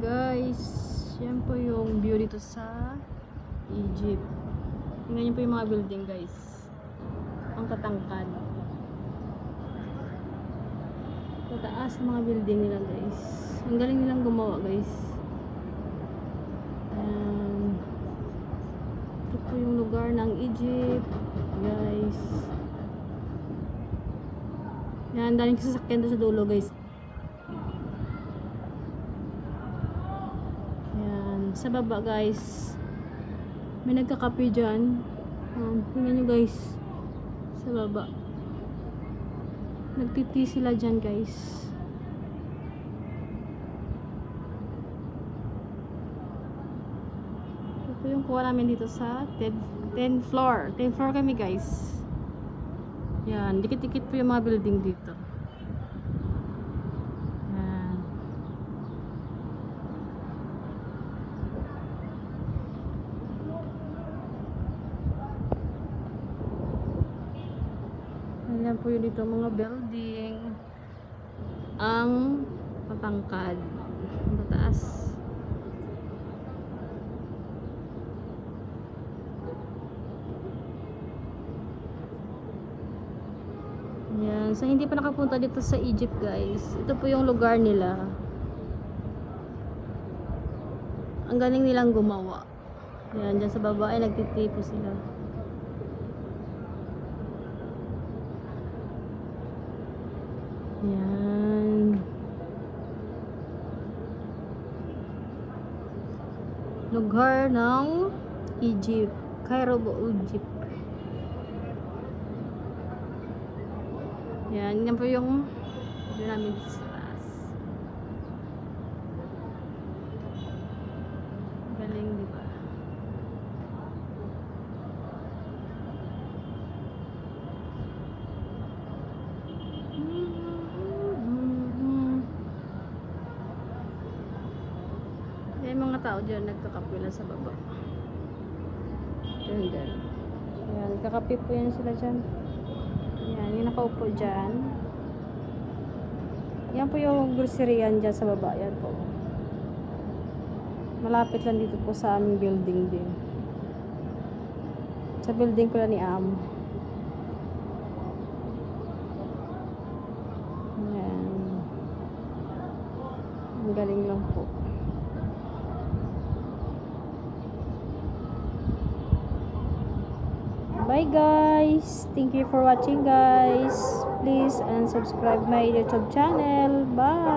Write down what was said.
Guys, yan po yung view dito sa Egypt. Tingnan niyo po yung mga building, guys. Ang katangkad. Tataas ang mga building nila, guys. Ang galing nilang gumawa, guys. Ito po yung lugar ng Egypt, guys. Yan, daming sasakyan doon sa dulo, guys. Yan, sa baba, guys. May nagkakape dyan. Tingnan nyo, guys. Sa baba. Nagtiti sila dyan, guys. Ito po yung kuha namin dito sa 10th floor. 10th floor kami, guys. Yan, dikit-dikit po yung mga building dito. Yan. Ayan po yun dito, mga building. Ang patangkad. Mataas. Yan. So, hindi pa nakapunta dito sa Egypt, guys. Ito po yung lugar nila. Ang galing nilang gumawa. Yan. Dyan sa baba ay nagtitipo sila. Yan. Lugar ng Egypt. Cairo, Egypt. Yan, yan po yung namin sa taas. Galing, di ba? Yan mga tao dyan, nagkakapila sa baba. Yan, yan. Yan, nagkakape po yan sila dyan. Yan, yung nakaupo dyan. Yan po yung groceryan dyan sa baba. Yan po. Malapit lang dito po sa aming building din. Sa building ko lang ni Am. Yan. Ang galing lang po. Bye guys, thank you for watching guys. Please and subscribe my YouTube channel. Bye.